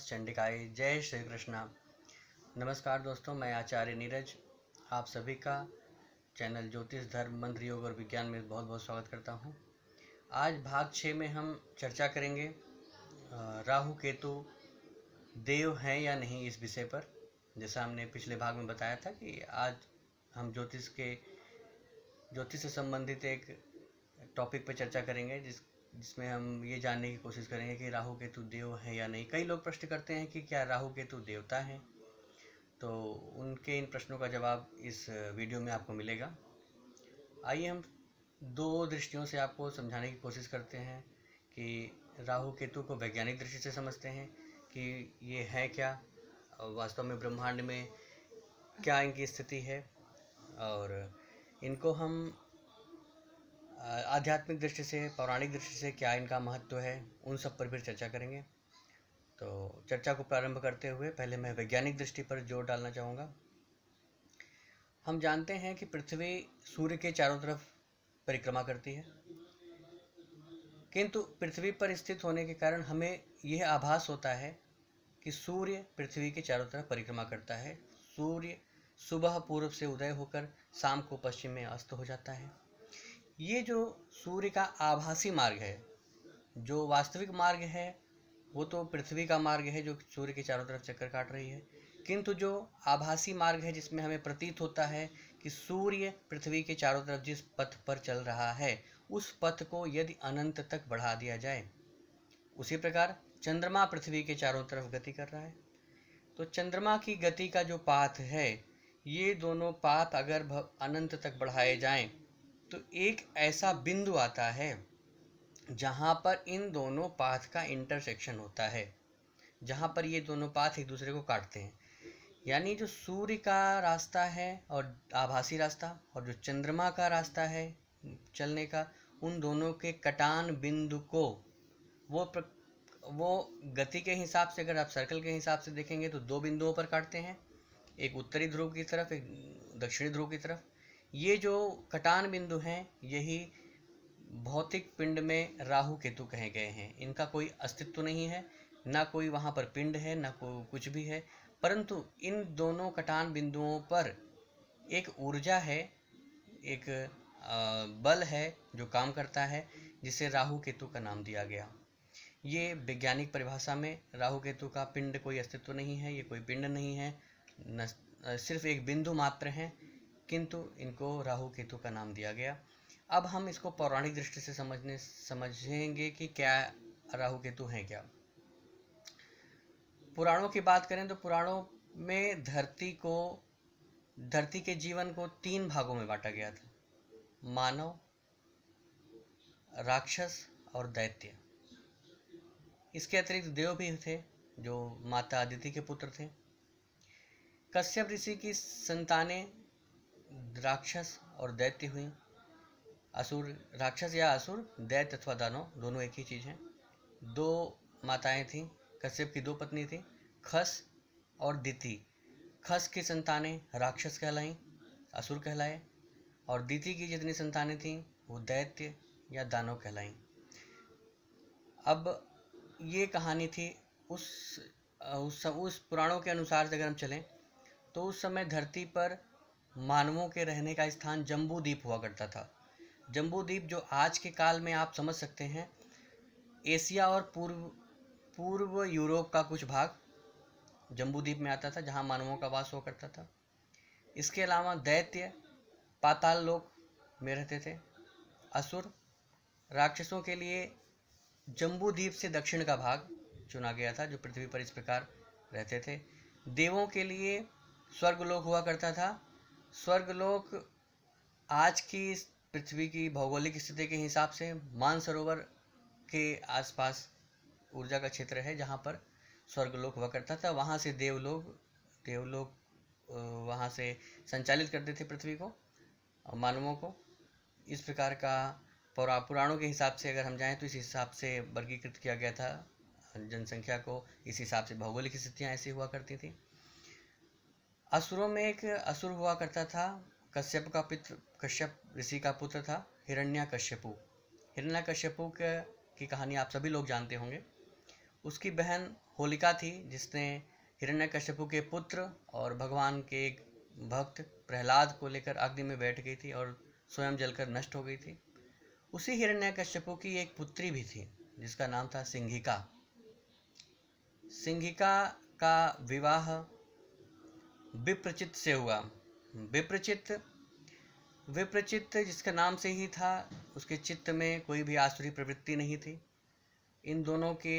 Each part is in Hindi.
चंडिकाय। जय श्री कृष्णा। नमस्कार दोस्तों, मैं आचार्य नीरज आप सभी का चैनल ज्योतिष धर्म मंत्र योग और विज्ञान में बहुत बहुत स्वागत करता हूं। आज भाग 6 में हम चर्चा करेंगे राहु केतु देव हैं या नहीं, इस विषय पर। जैसा हमने पिछले भाग में बताया था कि आज हम ज्योतिष से संबंधित एक टॉपिक पर चर्चा करेंगे जिसमें हम ये जानने की कोशिश करेंगे कि राहु केतु देव है या नहीं। कई लोग प्रश्न करते हैं कि क्या राहु केतु देवता हैं, तो उनके इन प्रश्नों का जवाब इस वीडियो में आपको मिलेगा। आइए हम दो दृष्टियों से आपको समझाने की कोशिश करते हैं कि राहु केतु को वैज्ञानिक दृष्टि से समझते हैं कि ये है क्या, वास्तव में ब्रह्मांड में क्या इनकी स्थिति है, और इनको हम आध्यात्मिक दृष्टि से, पौराणिक दृष्टि से क्या इनका महत्व है, उन सब पर भी चर्चा करेंगे। तो चर्चा को प्रारंभ करते हुए पहले मैं वैज्ञानिक दृष्टि पर जोर डालना चाहूँगा। हम जानते हैं कि पृथ्वी सूर्य के चारों तरफ परिक्रमा करती है, किंतु पृथ्वी पर स्थित होने के कारण हमें यह आभास होता है कि सूर्य पृथ्वी के चारों तरफ परिक्रमा करता है। सूर्य सुबह पूर्व से उदय होकर शाम को पश्चिम में अस्त हो जाता है। ये जो सूर्य का आभासी मार्ग है, जो वास्तविक मार्ग है वो तो पृथ्वी का मार्ग है जो सूर्य के चारों तरफ चक्कर काट रही है, किंतु जो आभासी मार्ग है जिसमें हमें प्रतीत होता है कि सूर्य पृथ्वी के चारों तरफ जिस पथ पर चल रहा है उस पथ को यदि अनंत तक बढ़ा दिया जाए, उसी प्रकार चंद्रमा पृथ्वी के चारों तरफ गति कर रहा है। तो चंद्रमा की गति का जो पाथ है, ये दोनों पाथ अगर अनंत तक बढ़ाए जाएं तो एक ऐसा बिंदु आता है जहाँ पर इन दोनों पाथ का इंटरसेक्शन होता है, जहाँ पर ये दोनों पाथ एक दूसरे को काटते हैं। यानी जो सूर्य का रास्ता है और आभासी रास्ता, और जो चंद्रमा का रास्ता है चलने का, उन दोनों के कटान बिंदु को वो गति के हिसाब से, अगर आप सर्कल के हिसाब से देखेंगे तो दो बिंदुओं पर काटते हैं, एक उत्तरी ध्रुव की तरफ, एक दक्षिणी ध्रुव की तरफ। ये जो कटान बिंदु हैं यही भौतिक पिंड में राहु केतु कहे गए हैं। इनका कोई अस्तित्व नहीं है, ना कोई वहाँ पर पिंड है, ना कोई कुछ भी है, परंतु इन दोनों कटान बिंदुओं पर एक ऊर्जा है, एक बल है जो काम करता है, जिसे राहु केतु का नाम दिया गया। ये वैज्ञानिक परिभाषा में राहु केतु का पिंड कोई अस्तित्व नहीं है, ये कोई पिंड नहीं है, सिर्फ एक बिंदु मात्र है, किंतु इनको राहु केतु का नाम दिया गया। अब हम इसको पौराणिक दृष्टि से समझेंगे कि क्या राहु केतु हैं क्या। पुराणों की बात करें तो पुराणों में धरती के जीवन को 3 भागों में बांटा गया था: मानव, राक्षस और दैत्य। इसके अतिरिक्त देव भी थे जो माता अदिति के पुत्र थे। कश्यप ऋषि की संतानें राक्षस और दैत्य हुई। असुर, राक्षस या असुर, दैत्य अथवा दानव, दोनों एक ही चीज़ हैं। 2 माताएं थीं। कश्यप की 2 पत्नी थीं, खस और दिति। खस की संतानें राक्षस कहलाईं, असुर कहलाए, और दिति की जितनी संतानें थीं वो दैत्य या दानव कहलाईं। अब ये कहानी थी उस पुराणों के अनुसार से अगर हम चलें तो उस समय धरती पर मानवों के रहने का स्थान जम्बू द्वीप हुआ करता था। जम्बू द्वीप जो आज के काल में आप समझ सकते हैं एशिया और पूर्व यूरोप का कुछ भाग जम्बू द्वीप में आता था, जहां मानवों का वास हुआ करता था। इसके अलावा दैत्य पाताल लोक में रहते थे। असुर, राक्षसों के लिए जम्बू द्वीप से दक्षिण का भाग चुना गया था, जो पृथ्वी पर इस प्रकार रहते थे। देवों के लिए स्वर्गलोक हुआ करता था। स्वर्गलोक आज की पृथ्वी की भौगोलिक स्थिति के हिसाब से मानसरोवर के आसपास ऊर्जा का क्षेत्र है जहाँ पर स्वर्गलोक हुआ करता था। वहाँ से देवलोक वहाँ से संचालित करते थे पृथ्वी को, मानवों को। इस प्रकार का पुराणों के हिसाब से अगर हम जाएं तो इस हिसाब से वर्गीकृत किया गया था जनसंख्या को। इस हिसाब से भौगोलिक स्थितियाँ ऐसी हुआ करती थी। असुरों में एक असुर हुआ करता था, कश्यप ऋषि का पुत्र था, हिरण्याकश्यपु। हिरण्याकश्यपु की कहानी आप सभी लोग जानते होंगे। उसकी बहन होलिका थी, जिसने हिरण्यकश्यपु के पुत्र और भगवान के एक भक्त प्रहलाद को लेकर अग्नि में बैठ गई थी और स्वयं जलकर नष्ट हो गई थी। उसी हिरण्यकश्यपु की एक पुत्री भी थी जिसका नाम था सिंघिका। सिंघिका का विवाह विप्रचित से हुआ। विप्रचित जिसका नाम से ही था, उसके चित्त में कोई भी आसुरी प्रवृत्ति नहीं थी। इन दोनों के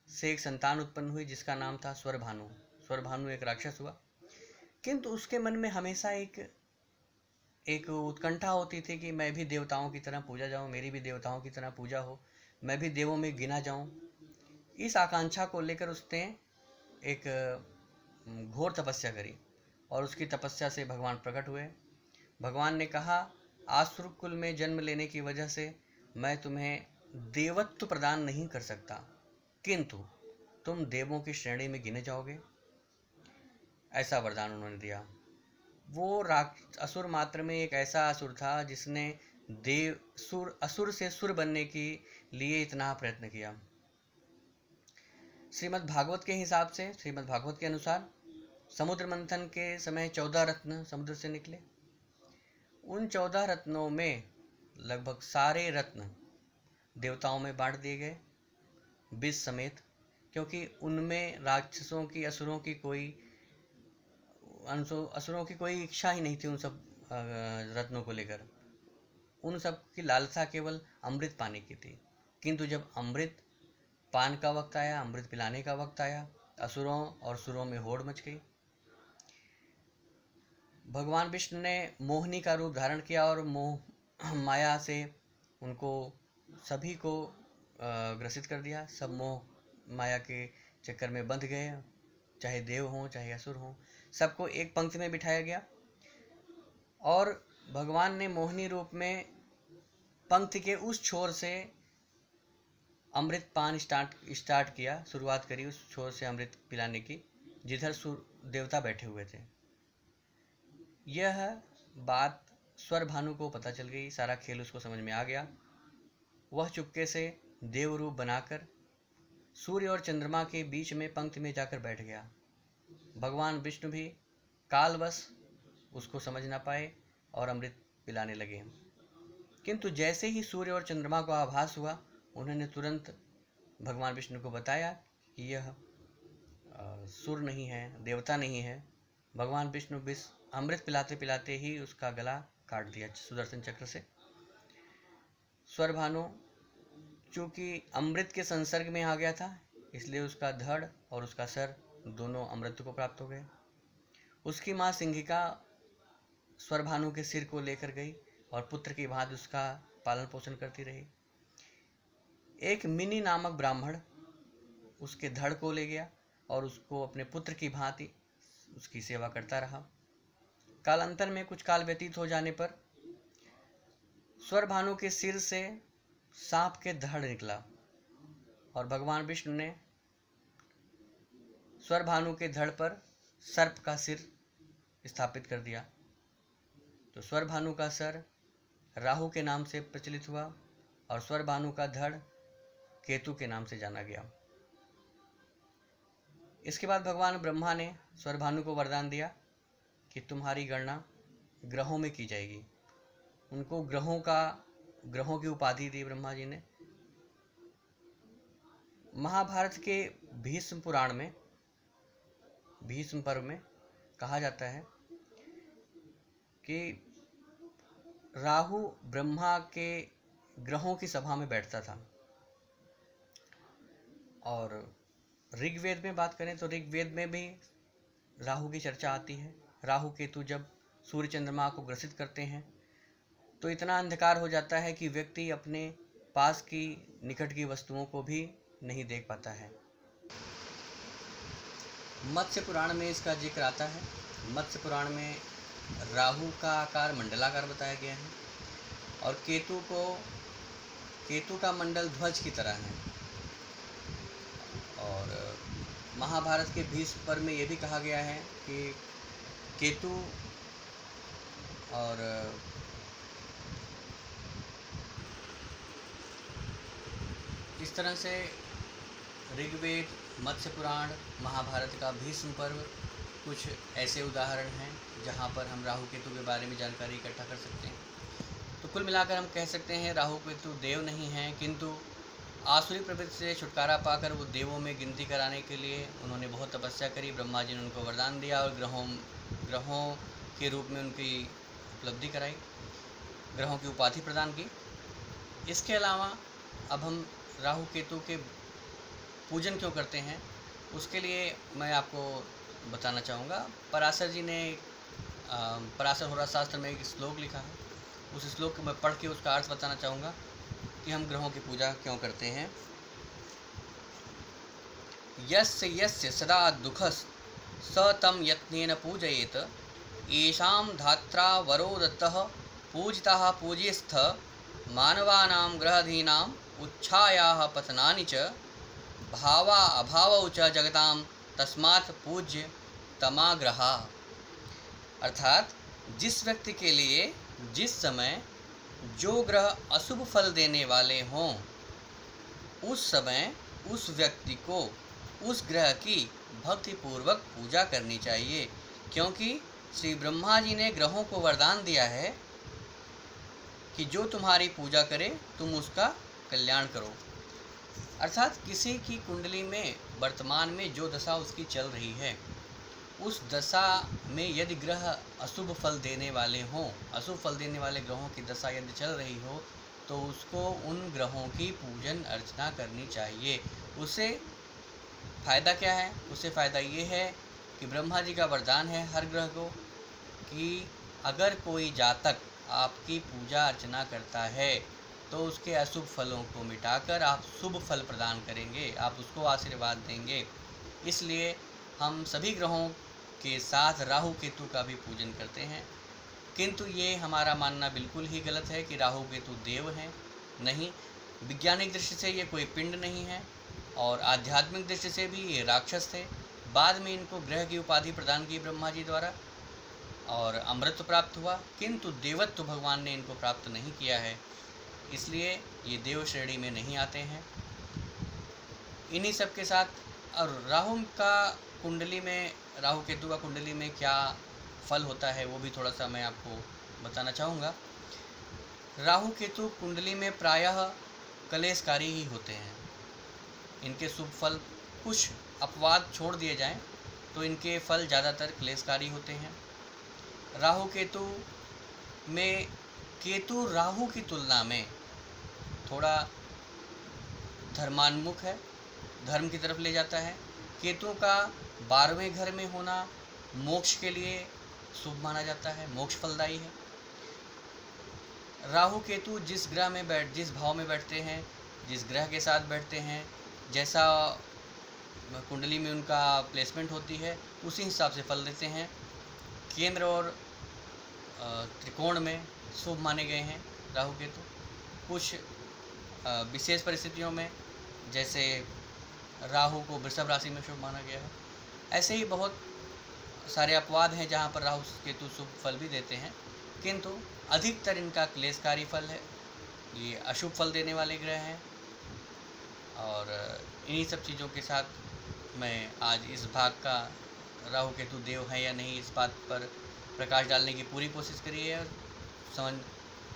से एक संतान उत्पन्न हुई जिसका नाम था स्वरभानु। स्वरभानु एक राक्षस हुआ, किंतु उसके मन में हमेशा एक उत्कंठा होती थी कि मैं भी देवताओं की तरह पूजा जाऊं, मेरी भी देवताओं की तरह पूजा हो, मैं भी देवों में गिना जाऊं। इस आकांक्षा को लेकर उसने एक घोर तपस्या करी और उसकी तपस्या से भगवान प्रकट हुए। भगवान ने कहा, आसुर कुल में जन्म लेने की वजह से मैं तुम्हें देवत्व प्रदान नहीं कर सकता, किंतु तुम देवों की श्रेणी में गिने जाओगे। ऐसा वरदान उन्होंने दिया। वो असुर मात्र में एक ऐसा असुर था जिसने असुर से सुर बनने के लिए इतना प्रयत्न किया। श्रीमद् भागवत के हिसाब से, श्रीमद् भागवत के अनुसार समुद्र मंथन के समय 14 रत्न समुद्र से निकले। उन 14 रत्नों में लगभग सारे रत्न देवताओं में बांट दिए गए, विष समेत, क्योंकि उनमें राक्षसों की असुरों की कोई इच्छा ही नहीं थी उन सब रत्नों को लेकर। उन सब की लालसा केवल अमृत पाने की थी। किंतु जब अमृत पान का वक्त आया, अमृत पिलाने का वक्त आया, असुरों और सुरों में होड़ मच गई। भगवान विष्णु ने मोहिनी का रूप धारण किया और माया से उनको सभी को ग्रसित कर दिया। सब मोह माया के चक्कर में बंध गए, चाहे देव हों चाहे असुर हों, सबको एक पंक्ति में बिठाया गया। और भगवान ने मोहिनी रूप में पंक्ति के उस छोर से अमृत पान स्टार्ट किया, शुरुआत करी उस छोर से अमृत पिलाने की जिधर देवता बैठे हुए थे। यह बात स्वरभानु को पता चल गई, सारा खेल उसको समझ में आ गया। वह चुपके से देव रूप बनाकर सूर्य और चंद्रमा के बीच में पंक्ति में जाकर बैठ गया। भगवान विष्णु भी कालवश उसको समझ ना पाए और अमृत पिलाने लगे। किंतु जैसे ही सूर्य और चंद्रमा को आभास हुआ, उन्होंने तुरंत भगवान विष्णु को बताया कि यह सुर नहीं है, देवता नहीं है। भगवान विष्णु अमृत पिलाते पिलाते ही उसका गला काट दिया सुदर्शन चक्र से। स्वरभानु चूंकि अमृत के संसर्ग में आ गया था, इसलिए उसका धड़ और उसका सर दोनों अमृत को प्राप्त हो गए। उसकी माँ सिंघिका स्वरभानु के सिर को लेकर गई और पुत्र की भांति उसका पालन पोषण करती रही। एक मिनी नामक ब्राह्मण उसके धड़ को ले गया और उसको अपने पुत्र की भांति उसकी सेवा करता रहा। कालांतर में कुछ काल व्यतीत हो जाने पर स्वरभानु के सिर से सांप के धड़ निकला और भगवान विष्णु ने स्वरभानु के धड़ पर सर्प का सिर स्थापित कर दिया। तो स्वरभानु का सर राहु के नाम से प्रचलित हुआ और स्वरभानु का धड़ केतु के नाम से जाना गया। इसके बाद भगवान ब्रह्मा ने स्वरभानु को वरदान दिया कि तुम्हारी गणना ग्रहों में की जाएगी। उनको ग्रहों की उपाधि दी ब्रह्मा जी ने। महाभारत के भीष्म पुराण में, भीष्म पर्व में कहा जाता है कि राहु ब्रह्मा के ग्रहों की सभा में बैठता था। और ऋग्वेद में बात करें तो ऋग्वेद में भी राहु की चर्चा आती है। राहु केतु जब सूर्य चंद्रमा को ग्रसित करते हैं तो इतना अंधकार हो जाता है कि व्यक्ति अपने पास की निकट की वस्तुओं को भी नहीं देख पाता है। मत्स्य पुराण में इसका जिक्र आता है। मत्स्य पुराण में राहु का आकार मंडलाकार बताया गया है और केतु का मंडल ध्वज की तरह है। और महाभारत के भीष्म पर्व में यह भी कहा गया है कि केतु और इस तरह से ऋग्वेद, मत्स्य पुराण, महाभारत का भीष्म पर्व कुछ ऐसे उदाहरण हैं जहाँ पर हम राहु केतु के बारे में जानकारी इकट्ठा कर सकते हैं। तो कुल मिलाकर हम कह सकते हैं राहु केतु देव नहीं हैं, किंतु आसुरी प्रवृत्ति से छुटकारा पाकर वो देवों में गिनती कराने के लिए उन्होंने बहुत तपस्या करी। ब्रह्मा जी ने उनको वरदान दिया और ग्रहों के रूप में उनकी उपलब्धि कराई, ग्रहों की उपाधि प्रदान की। इसके अलावा अब हम राहु केतु के पूजन क्यों करते हैं उसके लिए मैं आपको बताना चाहूँगा। पराशर जी ने पराशर होरा शास्त्र में एक श्लोक लिखा है, उस श्लोक को मैं पढ़ के उसका अर्थ बताना चाहूँगा कि हम ग्रहों की पूजा क्यों करते हैं। यस्य यस्य सदा दुःखस् स तं यत्नेन पूजयेत, येषां धात्रा वरो दत्तः पूजिताः पूज्यस्थ, मानवानां ग्रहाधीनाम् उच्छायाः पतनानि च, भावा अभावौ च जगतां तस्मात् पूज्य तमाग्रहा। अर्थात जिस व्यक्ति के लिए जिस समय जो ग्रह अशुभ फल देने वाले हों उस समय उस व्यक्ति को उस ग्रह की भक्तिपूर्वक पूजा करनी चाहिए, क्योंकि श्री ब्रह्मा जी ने ग्रहों को वरदान दिया है कि जो तुम्हारी पूजा करे तुम उसका कल्याण करो। अर्थात किसी की कुंडली में वर्तमान में जो दशा उसकी चल रही है उस दशा में यदि ग्रह अशुभ फल देने वाले हों, अशुभ फल देने वाले ग्रहों की दशा यदि चल रही हो तो उसको उन ग्रहों की पूजन अर्चना करनी चाहिए। उससे फ़ायदा क्या है? उससे फ़ायदा ये है कि ब्रह्मा जी का वरदान है हर ग्रह को कि अगर कोई जातक आपकी पूजा अर्चना करता है तो उसके अशुभ फलों को मिटाकर आप शुभ फल प्रदान करेंगे, आप उसको आशीर्वाद देंगे। इसलिए हम सभी ग्रहों के साथ राहु केतु का भी पूजन करते हैं, किंतु ये हमारा मानना बिल्कुल ही गलत है कि राहु केतु देव हैं। नहीं, वैज्ञानिक दृष्टि से ये कोई पिंड नहीं है और आध्यात्मिक दृष्टि से भी ये राक्षस थे। बाद में इनको ग्रह की उपाधि प्रदान की ब्रह्मा जी द्वारा और अमृत प्राप्त हुआ, किंतु देवत्व भगवान ने इनको प्राप्त नहीं किया है, इसलिए ये देव श्रेणी में नहीं आते हैं। इन्हीं सब के साथ और राहु केतु का कुंडली में क्या फल होता है वो भी थोड़ा सा मैं आपको बताना चाहूँगा। राहु केतु कुंडली में प्रायः कलेशकारी ही होते हैं। इनके शुभ फल कुछ अपवाद छोड़ दिए जाएं तो इनके फल ज़्यादातर क्लेशकारी होते हैं। राहु केतु में केतु राहु की तुलना में थोड़ा धर्मान्मुख है, धर्म की तरफ ले जाता है। केतु का 12वें घर में होना मोक्ष के लिए शुभ माना जाता है, मोक्ष फलदायी है। राहु केतु जिस भाव में बैठते हैं, जिस ग्रह के साथ बैठते हैं, जैसा कुंडली में उनका प्लेसमेंट होती है उसी हिसाब से फल देते हैं। केंद्र और त्रिकोण में शुभ माने गए हैं राहु केतु। कुछ विशेष परिस्थितियों में जैसे राहु को वृषभ राशि में शुभ माना गया है। ऐसे ही बहुत सारे अपवाद हैं जहाँ पर राहु केतु शुभ फल भी देते हैं, किंतु अधिकतर इनका क्लेशकारी फल है। ये अशुभ फल देने वाले ग्रह हैं और इन्हीं सब चीज़ों के साथ मैं आज इस भाग का राहु केतु देव है या नहीं इस बात पर प्रकाश डालने की पूरी कोशिश करी है।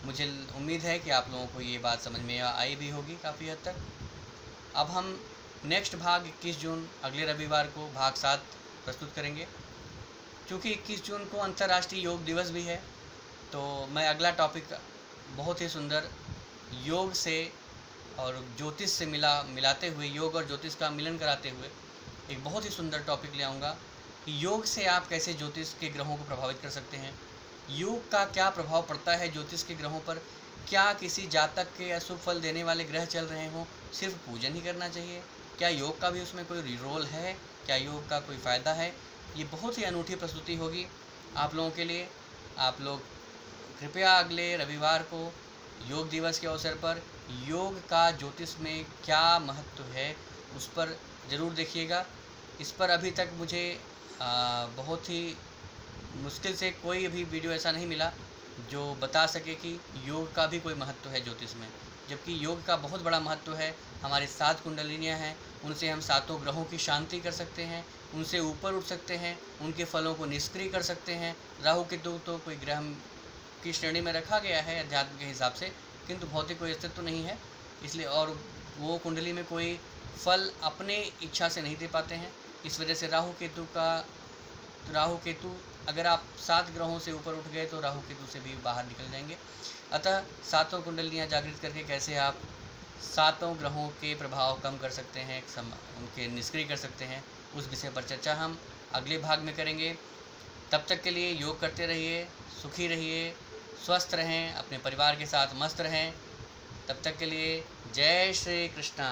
मुझे उम्मीद है कि आप लोगों को ये बात समझ में आई भी होगी काफ़ी हद तक। अब हम नेक्स्ट भाग 21 जून अगले रविवार को भाग 7 प्रस्तुत करेंगे। क्योंकि 21 जून को अंतर्राष्ट्रीय योग दिवस भी है तो मैं अगला टॉपिक बहुत ही सुंदर योग से और ज्योतिष से मिलाते हुए, योग और ज्योतिष का मिलन कराते हुए एक बहुत ही सुंदर टॉपिक ले आऊँगा कि योग से आप कैसे ज्योतिष के ग्रहों को प्रभावित कर सकते हैं, योग का क्या प्रभाव पड़ता है ज्योतिष के ग्रहों पर। क्या किसी जातक के अशुभ फल देने वाले ग्रह चल रहे हों सिर्फ पूजन ही करना चाहिए? क्या योग का भी उसमें कोई रोल है? क्या योग का कोई फ़ायदा है? ये बहुत ही अनूठी प्रस्तुति होगी आप लोगों के लिए। आप लोग कृपया अगले रविवार को योग दिवस के अवसर पर योग का ज्योतिष में क्या महत्व है उस पर ज़रूर देखिएगा। इस पर अभी तक मुझे बहुत ही मुश्किल से कोई अभी वीडियो ऐसा नहीं मिला जो बता सके कि योग का भी कोई महत्व है ज्योतिष में, जबकि योग का बहुत बड़ा महत्व है। हमारी 7 कुंडलिनियाँ हैं उनसे हम सातों ग्रहों की शांति कर सकते हैं, उनसे ऊपर उठ सकते हैं, उनके फलों को निष्क्रिय कर सकते हैं। राहु केतु तो कोई ग्रह की श्रेणी में रखा गया है अध्यात्म के हिसाब से, किंतु भौतिक कोई अस्तित्व नहीं है, इसलिए और वो कुंडली में कोई फल अपने इच्छा से नहीं दे पाते हैं। इस वजह से राहु केतु अगर आप 7 ग्रहों से ऊपर उठ गए तो राहु केतु से भी बाहर निकल जाएंगे। अतः सातों कुंडलियाँ जागृत करके कैसे आप सातों ग्रहों के प्रभाव कम कर सकते हैं, उनके निष्क्रिय कर सकते हैं, उस विषय पर चर्चा हम अगले भाग में करेंगे। तब तक के लिए योग करते रहिए, सुखी रहिए, स्वस्थ रहें, अपने परिवार के साथ मस्त रहें। तब तक के लिए जय श्री कृष्णा।